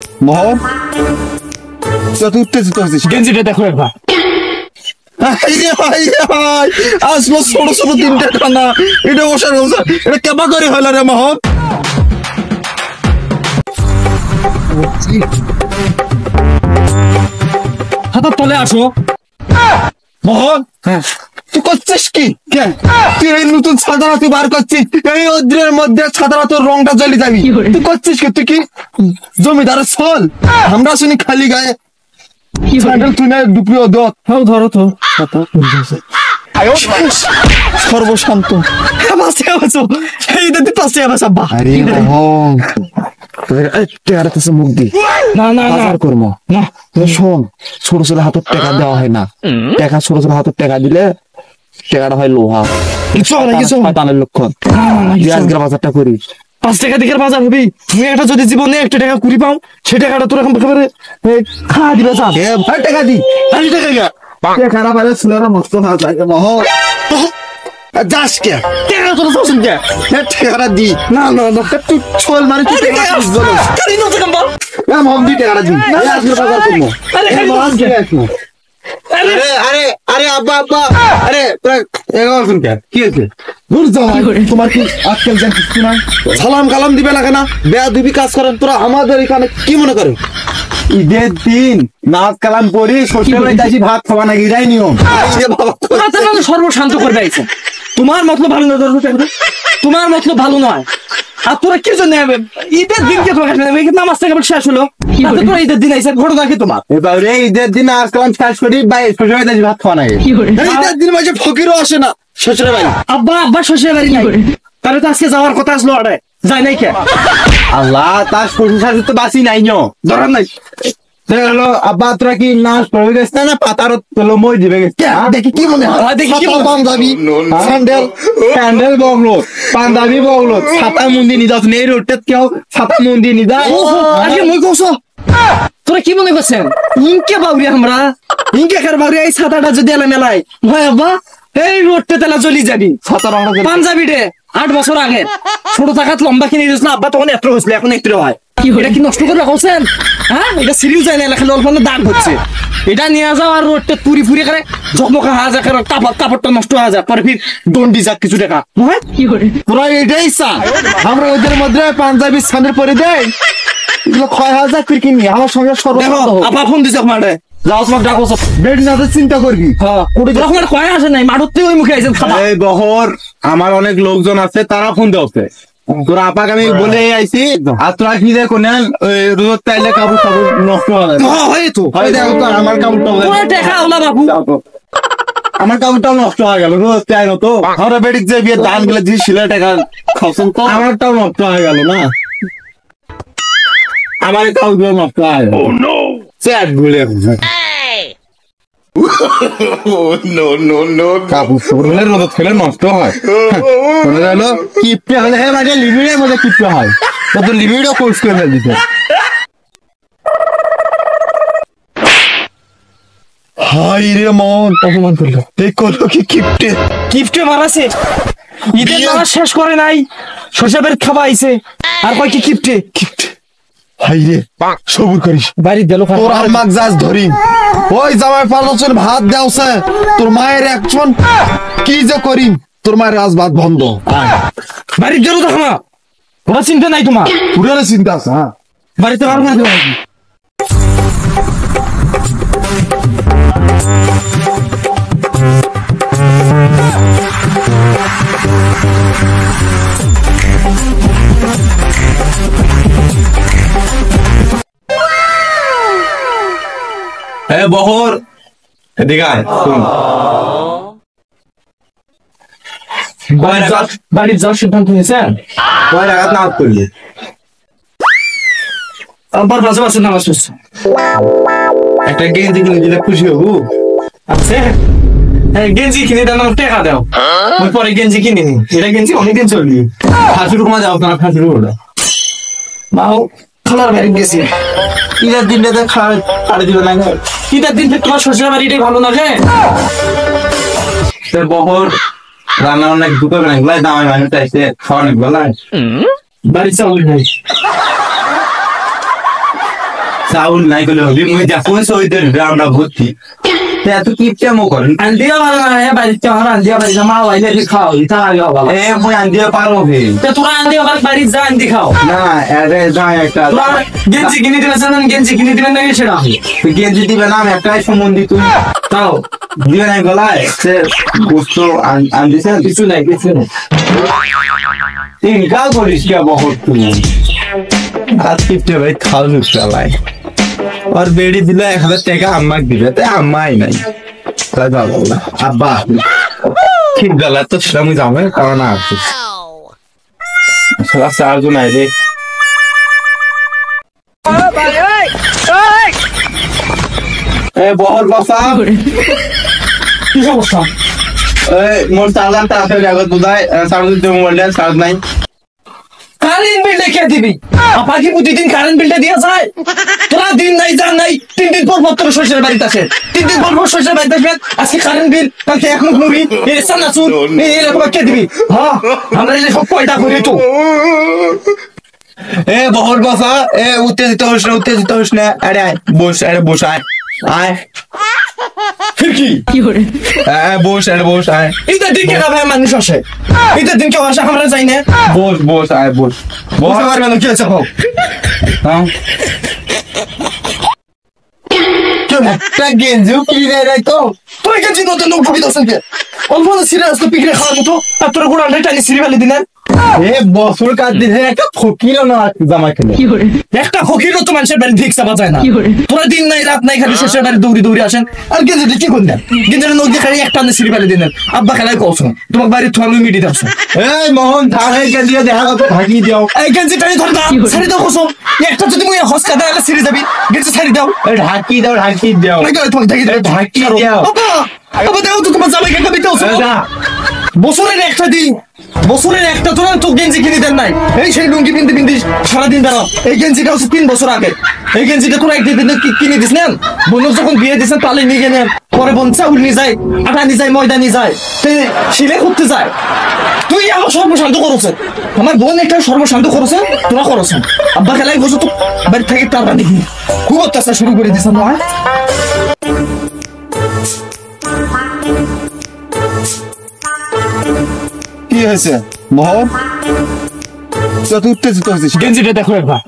মোহন তুই উত্তেজিত হচ্ছিস, গেঞ্জিটা দেখো একবার। আসবো ছোট ছোট তিনটা খানা, এটা বসার বসা এটা কেমন করে হলো রে মোহন? হাতের তলে আসো। মোহন তুই করছিস কি? তুই এই নতুন ছাতারা তুই বার করছিস, এই অদ্রের মধ্যে ছাতারা তোর রংটা জ্বলি যাবি। তুই করছিস কি? তুই কি জমিদারের ফল? আমরা শুনি খালি গায়ে স্যান্ডেল তুই না ডুবলিও দত। হ্যাঁ ধরো তো। সর্বশান্ত আরে মোহন মুখ দি না না বাজার করবো না। শোন, ছোট ছোট হাতের টাকা দেওয়া হয় না, টাকা ছোট ছোট হাতের টাকা দিলে টাকাটা হয় লোহা, শয়তানের লক্ষণ। আজকের বাজারটা করিস 5 টাকা দিকের বাজার হবি। তুমি একটা যদি জীবনে 1 টাকা কুড়ি পাও, সে টাকাটা তোর এখন খাওয়া দিবে। টাকা দি টাকা পারে ছেলেরা মস্ত না যায় মোহন। যাস কে টাকা তোর পছন্দ কে? টাকাটা দি না না না, তুই ছোল মানে তুই মোহন দি টাকাটা দি আজকের বাজার করবো। আরে আরে আরে আব্বা আব্বা আরে কি হয়েছে? তোমার কি আজকাল যা কিছু না সালাম কালাম দিবে না কেনা? বেয়াদবি কাজ করেন তোরা আমাদের এখানে কি মনে করে? ঈদের দিন নাচ কালাম করি শ্বশুর বাড়িতে আসি ভাত খাওয়া নাকি এটাই নিয়ম। সর্বশান্ত করে দিয়েছে। তোমার মতলব ভালো নয়, তোমার মতলব ভালো নয়। আর তোরা কি জন্য ঈদের দিন কে নামাজ থেকে শেষ হলো, তোরা ঈদের দিন আইসা ঘটনা কি তোমার? এবার ঈদের দিন নাচ কালাম শেষ করি শ্বশুর বাড়িতে আসি ভাত খাওয়া নাকি? ঈদের দিন মাঝে ফকিরও আসে না শ্বশুরের বাড়ি। আব্বা আব্বা শ্বশুরের বাড়ি নাই, তাহলে তো আজকে যাওয়ার কথা আসলো। আরে যাই নাই কে? আল্লাহ তার শ্বশুর শাশুড়ি তো বাসি নাই ন ধরার নাই। হলো আব্বা তোরা কি নাচ পড়ে গেছে না পাতার মই দিবে গেছে? দেখি কি মনে হয়? পাঞ্জাবি স্যান্ডেল স্যান্ডেল বগলো পাঞ্জাবি বগলো ছাতা মুন্দি নিদা এই রোডটা কেউ ছাতা মুন্দি নিদা আজকে মই কৌছ তোরা কি মনে করছেন ইনকে বাউরি? আমরা ইনকে কার বাউরি? এই ছাতাটা যদি এলা মেলায় ভাই আব্বা এই রোডটা তেলা জ্বলি যাবি। ছাতা রং পাঞ্জাবি রে 8 বছর আগে ছোট টাকাত লম্বা কিনে দিয়েছিল আব্বা, তখন এত হয়েছিল, এখন একটু হয়। এটা কি নষ্ট করে রাখছেন? হ্যাঁ এটা সিরিজ যায় না, এলাকায় অল্প দাগ হচ্ছে। এটা নিয়ে যাও আর রোডটা পুরি পুরি করে ঝকমকা হওয়া যায়, কারণ কাপড়টা নষ্ট হয়ে যায়, পরে ফির দন্ডি যাক কিছু টাকা। তোরা এটাই চা আমরা ওদের মধ্যে পাঞ্জাবি স্যান্ডেল পরে দেয় এগুলো ক্ষয় হয়ে যায় ফির কিনি আমার সঙ্গে আপা ফোন দিছে মাঠে যাও, তোমাকে ডাকো বেড না চিন্তা করবি। হ্যাঁ কোটি কয় আসে নাই মাঠতে ওই মুখে আইছেন খাবার। এই বহর আমার অনেক লোকজন আছে তারা ফোন দেওছে তোরা আপাকে আমি বলে আইছি আর তোরা কি যে কোনেন ওই রোদ তাইলে কাপড় কাপড় নষ্ট হয়ে যায়। হয় তো হয় দেখো তো আমার কাপড়টা দেখা ওলা বাবু আমার কাপড়টাও নষ্ট হয়ে গেল রোদ তাই না তো আমরা বেডিক যে বিয়ে ধান গুলো দিয়ে শিলে টাকা খাওছেন তো আমারটাও নষ্ট হয়ে গেল না, আমার কাপড়গুলো নষ্ট হয়ে গেল। চ্যাট বলে কাপড় সরলে রোদ খেলে নষ্ট হয়, মনে গেল কিপটে হলে মানে লিমিটের মধ্যে কিপটে হয়, তো লিমিটও কোর্স করে ফেল দিতে। হাই রে মন অপমান করলো, এই করলো কি কিপটে কিপটে মারাছে। ঈদের মারা শেষ করে নাই, শসাবের খাওয়া আইছে আর কয় কি কিপটে কিপটে। হাই রে সবুর করিস বাড়ি গেল তোর আমাক যাস ধরি ওই জামাই পালছন ভাত দেওছে তোর মায়ের একজন কি যে করিম তোর মায়ের আজ ভাত বন্ধ। বাড়ির গেল দেখো না, কোনো চিন্তা নাই তোমার? পুরো চিন্তা আছে। হ্যাঁ বাড়িতে পারবো না বহর এদিকে আয় শুন বাড়ির যাওয়ার সিদ্ধান্ত হয়েছে। কয় রাগাত নামাজ পড়লি? আবার বাজে বাজে নামাজ পড়ছে। একটা গেঞ্জি কিনে দিলে খুশি হবো। আচ্ছা গেঞ্জি কিনে দেন টাকা দাও, ওই পরে গেঞ্জি কিনে নি। এটা গেঞ্জি অনেকদিন চলবি। খাসুর কমা যাও না খাসুর ওটা মাও খালার বাড়ি গেছি। ঈদের দিনটাতে খাড়ি দিবে না? ঈদের দিন তোমার শ্বশুর বাড়িটাই ভালো না রে। বহর রান্না অনেক দুটো না এগুলাই দামাই মানুষ চাইছে খাওয়া অনেক বেলা বাড়ি চাউল নাই। চাউল নাই গেলে হবে মুই দেখো সইদের আমরা ভর্তি এত কি কেমন করেন আন্দিয়া ভালো না বাড়িতে আমার আন্দিয়া বাড়ি মা ওয়াইলে খাও ইতা আগে ভালো মুই আন্দিয়া পারো হে তোরা আন্দিয়া বাড়ি যা আন্দি খাও না আরে যাই একটা গেঞ্জি কিনে দিবেন না গেঞ্জি কিনে দিবেন না সেটা গেঞ্জি দিবে না আমি একটাই সম্বন্ধী তুই তাও দিবে নাই গলায় সে বস্তু আনদিছে কিছু নাই তিন কাল করিস কে বহুত তুই आज कितने भाई खाल चलाए और बेड़ी दिला 1000 টাকা আম্মাকে দিবে তাই আম্মাই নাই তাই বাবা আব্বা ঠিক গলা তো শ্রম যাবে কারণ আছে সারা চারজন আইলে এ বহর বাসা কি সমস্যা এই মোর চালান তাড়াতাড়ি আগত বুঝাই সারদ দিতে মোবাইল চার্জ নাই কারেন্ট বিল কে দিবি আপা কি প্রতিদিন কারেন্ট বিলটা দিয়া যায় তোরা দিন নাই জান নাই 3 দিন পর পত্র শ্বশুরের বাড়িতে আসে 3 দিন পর শ্বশুরের বাড়িতে আসবে আজকে কারেন্ট বিল কালকে এক মুখ মুড়ি এই সানাসুর এই এরকম কে দিবি হ্যাঁ আমরা এই সব পয়দা করি তো এ বহর বাসা এ উত্তেজিত হোস না আরে বস আয় फिर की করে বস আয় এটা দিন কেন ভাই মানুষ আসে এটা দিন কেউ আসে আমরা যাই না বস আয় বস পারবে না কি আছে হোক হ্যাঁ একটা গেঞ্জি কিনে রাই তো তুই গেঞ্জি নতুন লোক ঢুকি দছেন কে অল্প না সিরিয়াস তো পিকরে খাওয়ার মতো আর তোর গোড়া টানি সিরি ফেলে দিলেন এ বছর কাট দিছে একটা ফকির না জামা কিনে একটা ফকিরও তো মানুষের বাড়ি ঠিক চাপা যায় না তোরা দিন নাই রাত নাই খালি শ্বশুরের বাড়ি দৌড়ি আসেন আর গেঞ্জিটা কি করলেন গেঞ্জিটা নখ দিয়ে খালি একটা সিরি ফেলে দিলেন আব্বা খেলাই কৌছো তোমার বাড়ির তো আমি মিডিয়ে দাও এই মোহন থাকে গেঞ্জি দেখা কত ঢাকি দাও এই গেঞ্জিটা ধর দাও ছাড়ি দাও কসম একটা যদি মুই হসকা দাও সিরি যাবি গেঞ্জি ছাড়ি দাও ঢাকি দাও তোমাকে ঢাকি দাও আবার দাও তো তোমার জামাই কাকা বিতে বছরের একটা তোরা তো গেঞ্জি কিনে দেন নাই এই সেই লুঙ্গি পিনতে সারাদিন বেড়াও এই গেঞ্জিটা হচ্ছে 3 বছর আগে এই গেঞ্জিটা তোরা একদিন কিনে দিস নেন বোন যখন বিয়ে দিচ্ছেন তাহলে নিয়ে গেলেন পরে বোন চাউল নিয়ে যায় আটা নিয়ে যায় ময়দা নিয়ে যায় শিলে করতে যায় তুই আমার সর্বশান্ত করছেন আমার বোন একটা সর্বশান্ত করছেন তোরা করছেন আব্বা খেলাই বসে তো বাড়ি থেকে তার বাড়ি খুব অত্যাচার শুরু করে দিয়েছেন নয় কি হয়েছে মোহন কত উত্তেজিত হয়েছিস গেঞ্জিটা দেখো একবার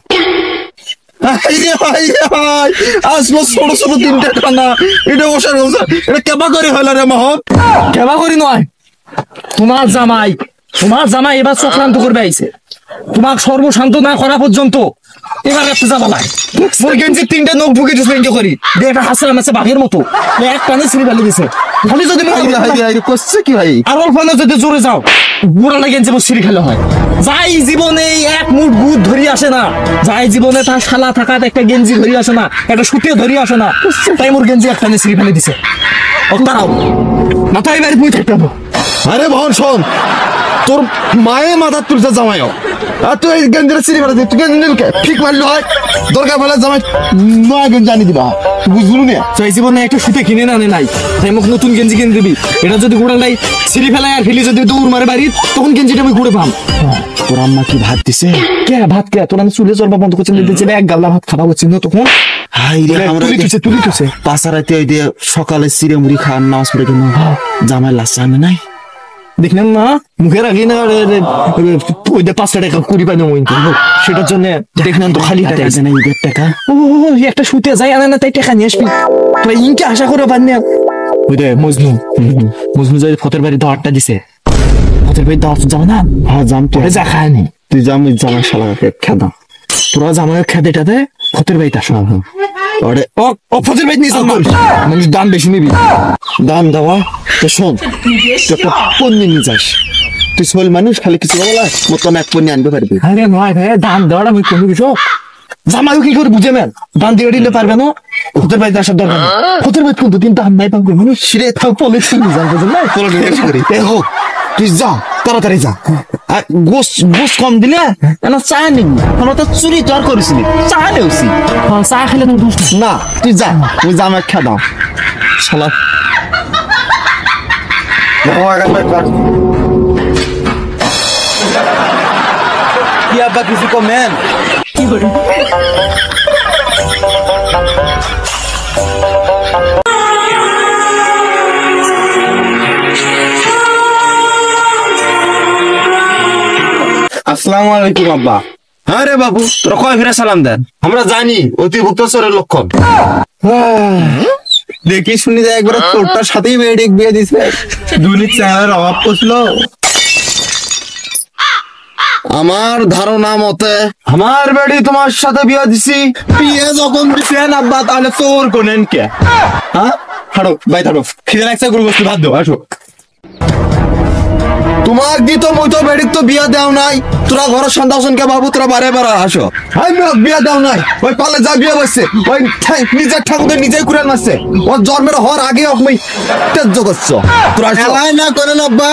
ছোট তিনটা খানা এটা বসার এটা কেবা করে হলো রে মোহন কেবা করি নয় তোমার জামাই এবার চক্রান্ত করবে আইছে তোমার সর্বশান্ত না করা পর্যন্ত এবার একটা জামা নাই মোর গেঞ্জির 3টা নখ ঢুকে দিচ্ছে ইনকে করি এটা হাসলাম আছে বাঘের মতো এক পানে ছিঁড়ে ফেলে দিছে খালি যদি করছে কি ভাই আর অল্প না যদি জোরে যাও বুড়াটা গেঞ্জি মোর ছিঁড়ে খেলে হয় যাই জীবনে এক মুঠ গুড় ধরি আসে না যাই জীবনে তার শালা থাকাত একটা গেঞ্জি ধরি আসে না একটা সুতিও ধরি আসে না তাই মোর গেঞ্জি এক টানে ছিঁড়ে ফেলে দিছে তারাও মাথায় বাড়ি পুঁই থাকতে হবে আরে মোহন শোন তোর মায়ে মাথা তুলছে জামাই আর তুই এই গেঞ্জিটা ছিঁড়ে ফেলে তুই গেঞ্জি ঠিক মারলি হয় দরকার ফেলে জামাই নয় গেঞ্জি আনি দিবা বুঝলু না তো এই জীবনে একটা সুতে কিনে না নাই তাই মোক নতুন গেঞ্জি কিনে দিবি এটা যদি গুড়া নাই ছিঁড়ে ফেলাই আর ফেলি যদি দৌড় মারে বাড়ি তখন গেঞ্জিটা আমি ঘুরে পাম তোর আম্মা কি ভাত দিছে কে ভাত কে তোর আমি চুলে চলবা বন্ধ করছি দিচ্ছে এক গাল্লা ভাত খাওয়া হচ্ছে না তখন হাই রে আমরা তুলি তুছে পাছারাতে ওই দিয়ে সকালে সিরে মুড়ি খাওয়ার নামাজ পড়ে কেন জামাই লাসা আনে নাই দেখলেন না মুখের আগে না ওই 5 টাকা কুড়ি পাই নেই সেটার জন্য দেখলেন তো খালি হাতে আছে না 1.5 টাকা ও একটা শুতে যায় আনা না তাই টাকা নিয়ে আসবি তোরা ইনকে আশা করে পারনি ওই রে মজনু যাই ফতের বাড়ি দাওয়াতটা দিছে ফতের বাড়ি দাওয়াত যাও না হ্যাঁ জাম তুই যা খায়নি তুই জামাই শালাকে খেদা তোরা জামাই খেদেটাতে ফতের বাড়িতে আসো ওরে ও ফতের বাড়ি নিয়ে যাও মানুষ দাম বেশি নিবি দাম দেওয়া তো শোন তুই একটা পণ্য নিয়ে যাস তুই সোল মানুষ খালি কিছু বলা মতন এক পণ্য আনতে পারবি আরে নয় ভাই দাম দেওয়াটা আমি কোনো কিছু জামাইও কি করে বুঝে নেন দাম দিয়ে দিলে পারবে না ফতের বাড়িতে আসার দরকার নেই ফতের বাড়ি কিন্তু দিন দাম নাই পাবো মানুষ সিরে থাক পলে শুনি জানতে না পলে নিয়ে করি এ হোক তুই যা তাড়াতাড়ি যা আর গোস কম দিলে না চা নেই আমরা তো চুরি তো আর করিসনি চা নেওছি চা খেলে তো দোষ না তুই যা তুই যা আমাকে খেয়ে দাও শালা কি আব্বা কিছু কমেন আসসালামু আলাইকুম আব্বা। হ্যাঁ রে বাবু, তোরা কয় ফেরা সালাম দেন? আমরা জানি অতিভুক্ত চোরের লক্ষণ। দেখি শুনি যায় একবার তোরটার সাথেই মেয়েটিক বিয়ে দিছে। দুনি চেহারার অভাব পড়ছিল। আমার ধারণা মতে আমার বেড়ি তোমার সাথে বিয়ে দিছি। বিয়ে যখন দিছেন আব্বা, তাহলে তোর কোনেন কে? হ্যাঁ, হাঁটো ভাই হাঁটো, খিদে লাগছে, গরু গোশত ভাত দাও, আসো। তোমাক দি তো মই তো বেড়িক তো বিয়া দেও নাই, তোরা ঘর সন্তান কে বাবু, তোরা বারে বারে আসো। হাই মেয়ে বিয়ে দাও নাই, ওই পালে যা বিয়ে বসছে, ওই নিজের ঠাকুর নিজেই কুড়াল মারছে। ও জন্মের হওয়ার আগে তুমি তেজ্য করছো। তোরা এলাই না করেন আব্বা,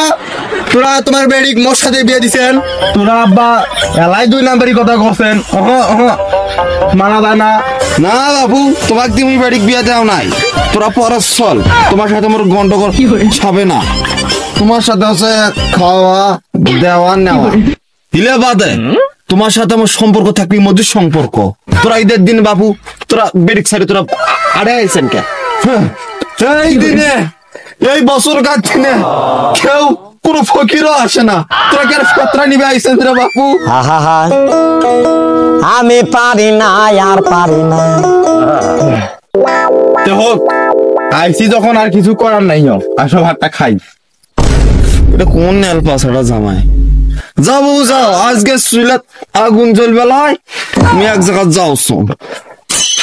তোরা তোমার বেড়িক মোর সাথে বিয়ে দিছেন। তোরা আব্বা এলাই 2 নাম্বারই কথা কছেন। মানা যায় না। না বাবু, তোমাক দি মুই বেড়িক বিয়া দেও নাই, তোরা পরে চল, তোমার সাথে মোর গন্ডগোল হবে না। তোমার সাথে হচ্ছে খাওয়া দেওয়া নেওয়া দিলে বাদে তোমার সাথে আমার সম্পর্ক থাকবি, মধুর সম্পর্ক। তোরা ঈদের দিন বাবু, তোরা বেড়িক সাইডে তোরা আড়ে আইছেন কে? এই দিনে, এই বছর কার দিনে কেউ কোনো ফকিরও আসে না, তোরা কি আর ফতরা নিবে আইছেন রে বাপু? আমি পারি না, আর পারি না। হোক, আইসি যখন আর কিছু করার নাই, আসো ভাতটা খাই। এটা কোন নেল পাছাটা জামাই? যাবো যাও, আজকে চুলাত আগুন জ্বলবে লাই, তুমি এক জায়গা যাও।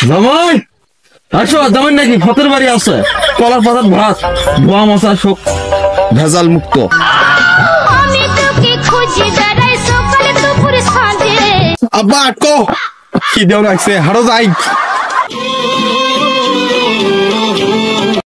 জামাই আসো, জামাই নাকি ফতের বাড়ি আছে, কলার পাতার ভাত, ধোয়া মশা সব ভেজাল মুক্ত। আমি তোকে খুঁজে বেড়াই সকালে দুপুরে সাঁঝে। আব্বা আটকো, কি দেও লাগছে, হারো যাই।